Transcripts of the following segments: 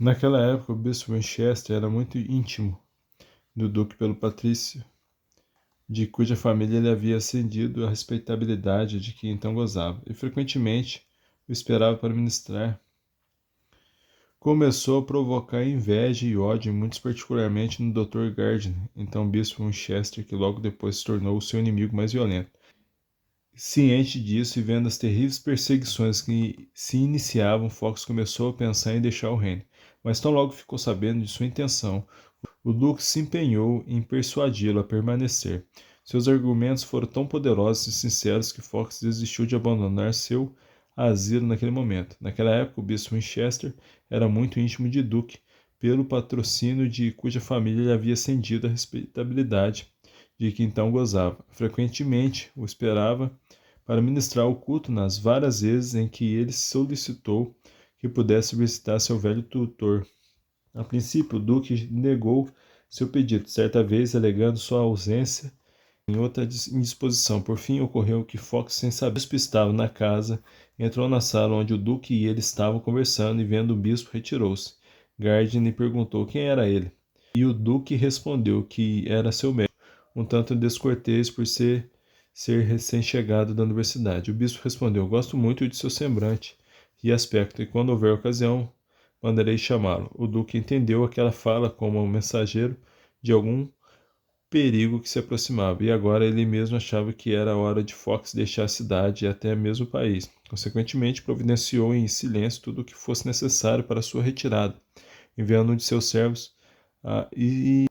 Naquela época, o bispo Winchester era muito íntimo do duque pelo patrício, de cuja família ele havia ascendido à respeitabilidade de que então gozava, e frequentemente o esperava para ministrar. Começou a provocar inveja e ódio em muitos, particularmente no Dr. Gardiner, então bispo Winchester, que logo depois se tornou o seu inimigo mais violento. Ciente disso e vendo as terríveis perseguições que se iniciavam, Fox começou a pensar em deixar o reino. Mas tão logo ficou sabendo de sua intenção, o duque se empenhou em persuadi-lo a permanecer. Seus argumentos foram tão poderosos e sinceros que Fox desistiu de abandonar seu asilo naquele momento. Naquela época, o bispo Winchester era muito íntimo de Duque, pelo patrocínio de cuja família ele havia ascendido à respeitabilidade de que então gozava. Frequentemente o esperava para ministrar o culto nas várias vezes em que ele solicitou que pudesse visitar seu velho tutor. A princípio, o duque negou seu pedido, certa vez alegando sua ausência em outra indisposição. Por fim, ocorreu que Fox, sem saber, estava na casa, entrou na sala onde o duque e ele estavam conversando e, vendo o bispo, retirou-se. Gardiner perguntou quem era ele, e o duque respondeu que era seu médico, um tanto descortês por ser recém-chegado da universidade. O bispo respondeu: gosto muito de seu semblante e aspecto, e quando houver ocasião, mandarei chamá-lo. O duque entendeu aquela fala como um mensageiro de algum perigo que se aproximava, e agora ele mesmo achava que era a hora de Fox deixar a cidade e até mesmo o país. Consequentemente, providenciou em silêncio tudo o que fosse necessário para sua retirada, enviando um de seus servos e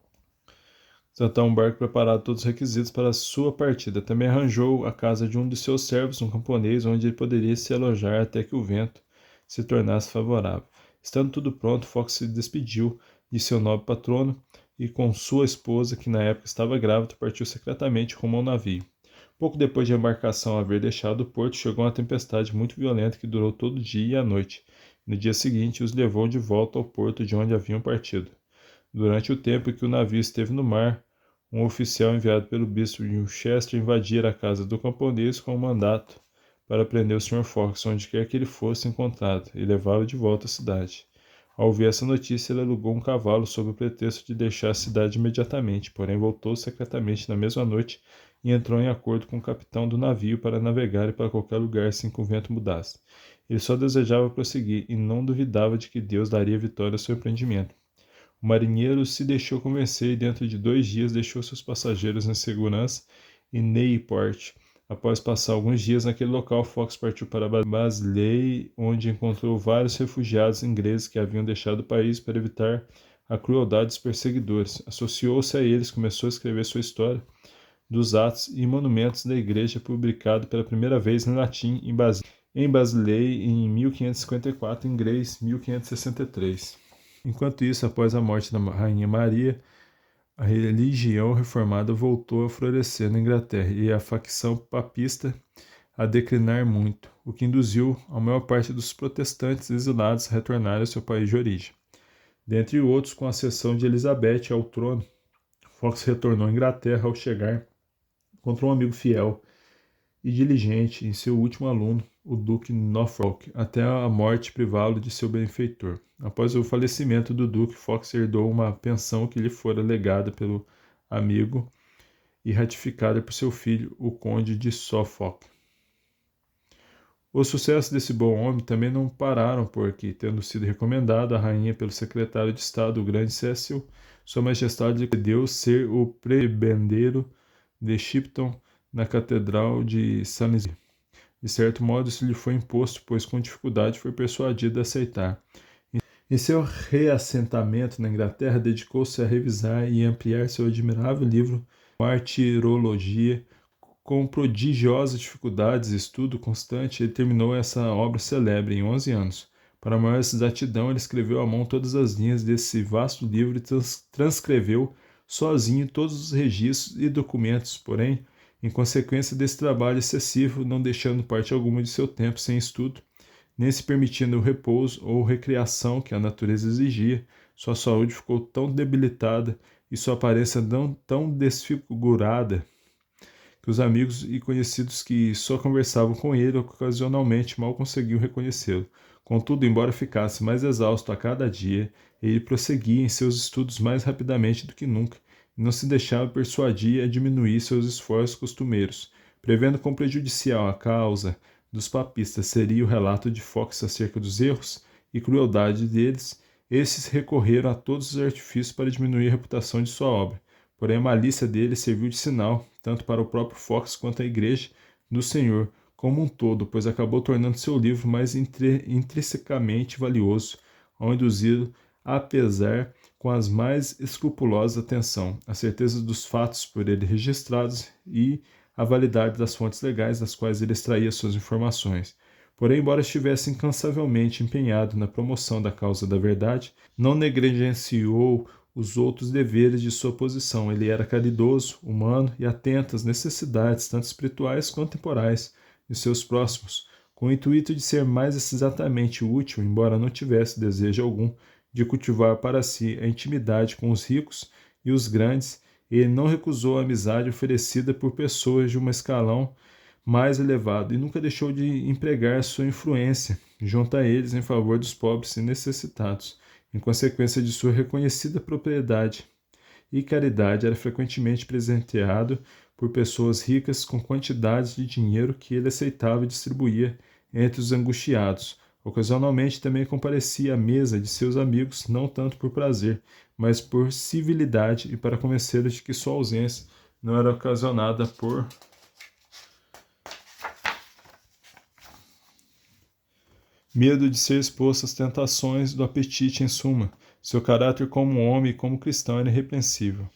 tratar um barco preparado todos os requisitos para a sua partida. Também arranjou a casa de um de seus servos, um camponês, onde ele poderia se alojar até que o vento se tornasse favorável. Estando tudo pronto, Fox se despediu de seu nobre patrono e com sua esposa, que na época estava grávida, partiu secretamente rumo ao navio. Pouco depois de a embarcação haver deixado o porto, chegou uma tempestade muito violenta que durou todo o dia e a noite. No dia seguinte, os levou de volta ao porto de onde haviam partido. Durante o tempo que o navio esteve no mar, um oficial enviado pelo bispo de Winchester invadira a casa do camponês com um mandato para prender o Sr. Fox onde quer que ele fosse encontrado e levá-lo de volta à cidade. Ao ouvir essa notícia, ele alugou um cavalo sob o pretexto de deixar a cidade imediatamente, porém voltou secretamente na mesma noite e entrou em acordo com o capitão do navio para navegar para qualquer lugar assim que o vento mudasse. Ele só desejava prosseguir e não duvidava de que Deus daria vitória ao seu empreendimento. O marinheiro se deixou convencer e dentro de 2 dias deixou seus passageiros em segurança em Newport. Após passar alguns dias naquele local, Fox partiu para Basilea, onde encontrou vários refugiados ingleses que haviam deixado o país para evitar a crueldade dos perseguidores. Associou-se a eles, começou a escrever sua história dos atos e monumentos da igreja, publicado pela primeira vez em latim em Basilea em 1554, em inglês 1563. Enquanto isso, após a morte da Rainha Maria, a religião reformada voltou a florescer na Inglaterra e a facção papista a declinar muito, o que induziu a maior parte dos protestantes exilados a retornar ao seu país de origem. Dentre outros, com a ascensão de Elizabeth ao trono, Fox retornou à Inglaterra. Ao chegar, encontrou um amigo fiel e diligente em seu último aluno, o Duque Norfolk, até a morte privá-lo de seu benfeitor. Após o falecimento do Duque, Fox herdou uma pensão que lhe fora legada pelo amigo e ratificada por seu filho, o Conde de Suffolk. Os sucessos desse bom homem também não pararam porque, tendo sido recomendado à rainha pelo secretário de Estado, o grande Cecil, Sua Majestade concedeu ser o prebendeiro de Shipton na Catedral de Salisbury. De certo modo, isso lhe foi imposto, pois com dificuldade foi persuadido a aceitar. Em seu reassentamento na Inglaterra, dedicou-se a revisar e ampliar seu admirável livro Martirologia. Com prodigiosas dificuldades e estudo constante, ele terminou essa obra celebre em 11 anos. Para maior exatidão, ele escreveu à mão todas as linhas desse vasto livro e transcreveu sozinho todos os registros e documentos, porém, em consequência desse trabalho excessivo, não deixando parte alguma de seu tempo sem estudo, nem se permitindo o repouso ou recreação que a natureza exigia, sua saúde ficou tão debilitada e sua aparência tão desfigurada que os amigos e conhecidos que só conversavam com ele ocasionalmente mal conseguiam reconhecê-lo. Contudo, embora ficasse mais exausto a cada dia, ele prosseguia em seus estudos mais rapidamente do que nunca, e não se deixava persuadir a diminuir seus esforços costumeiros, prevendo quão prejudicial à causa dos papistas seria o relato de Fox acerca dos erros e crueldade deles. Esses recorreram a todos os artifícios para diminuir a reputação de sua obra. Porém, a malícia dele serviu de sinal, tanto para o próprio Fox quanto à Igreja do Senhor como um todo, pois acabou tornando seu livro mais intrinsecamente valioso, ao induzi-lo a pesar com as mais escrupulosas atenção a certeza dos fatos por ele registrados e a validade das fontes legais das quais ele extraía suas informações. Porém, embora estivesse incansavelmente empenhado na promoção da causa da verdade, não negligenciou os outros deveres de sua posição. Ele era caridoso, humano e atento às necessidades, tanto espirituais quanto temporais, de seus próximos, com o intuito de ser mais exatamente útil, embora não tivesse desejo algum de cultivar para si a intimidade com os ricos e os grandes. Ele não recusou a amizade oferecida por pessoas de um escalão mais elevado e nunca deixou de empregar sua influência junto a eles em favor dos pobres e necessitados. Em consequência de sua reconhecida propriedade e caridade, era frequentemente presenteado por pessoas ricas com quantidades de dinheiro que ele aceitava e distribuía entre os angustiados. Ocasionalmente também comparecia à mesa de seus amigos, não tanto por prazer, mas por civilidade e para convencê-los de que sua ausência não era ocasionada por medo de ser exposto às tentações do apetite. Em suma, seu caráter como homem e como cristão era irrepreensível.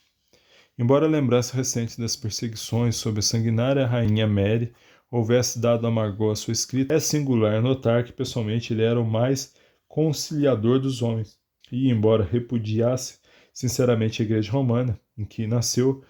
Embora a lembrança recente das perseguições sobre a sanguinária rainha Mary houvesse dado amargor à sua escrita, é singular notar que pessoalmente ele era o mais conciliador dos homens, e embora repudiasse sinceramente a Igreja Romana, em que nasceu,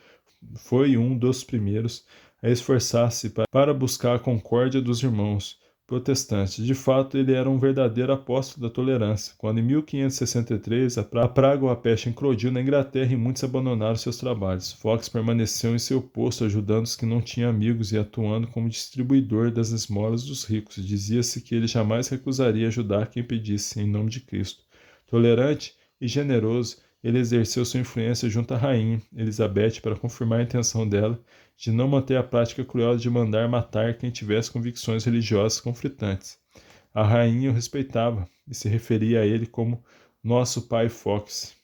foi um dos primeiros a esforçar-se para buscar a concórdia dos irmãos protestantes. De fato, ele era um verdadeiro apóstolo da tolerância. Quando em 1563 a praga ou a peste eclodiu na Inglaterra e muitos abandonaram seus trabalhos, Fox permaneceu em seu posto ajudando os que não tinham amigos e atuando como distribuidor das esmolas dos ricos. Dizia-se que ele jamais recusaria ajudar quem pedisse em nome de Cristo. Tolerante e generoso, ele exerceu sua influência junto à rainha Elizabeth para confirmar a intenção dela de não manter a prática cruel de mandar matar quem tivesse convicções religiosas conflitantes. A rainha o respeitava e se referia a ele como nosso pai Fox.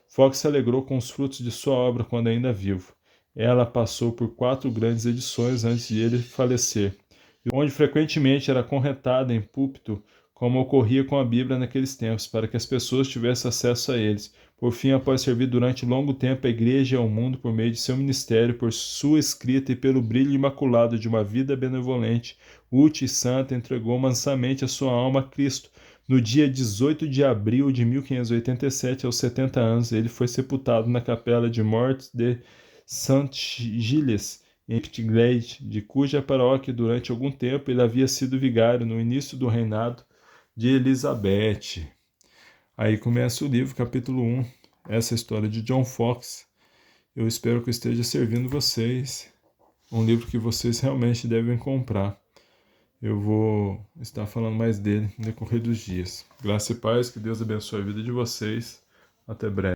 Fox se alegrou com os frutos de sua obra quando ainda vivo. Ela passou por 4 grandes edições antes de ele falecer, onde frequentemente era corretada em púlpito, como ocorria com a Bíblia naqueles tempos, para que as pessoas tivessem acesso a eles. Por fim, após servir durante longo tempo a Igreja e ao mundo por meio de seu ministério, por sua escrita e pelo brilho imaculado de uma vida benevolente, útil e santa, entregou mansamente a sua alma a Cristo. No dia 18 de abril de 1587, aos 70 anos, ele foi sepultado na capela de Morte de Saint-Gilles, em Pitglade, de cuja paróquia durante algum tempo ele havia sido vigário no início do reinado de Elizabeth. Aí começa o livro, capítulo 1, essa história de John Fox. Eu espero que eu esteja servindo vocês, um livro que vocês realmente devem comprar. Eu vou estar falando mais dele no decorrer dos dias. Graça e paz, que Deus abençoe a vida de vocês. Até breve.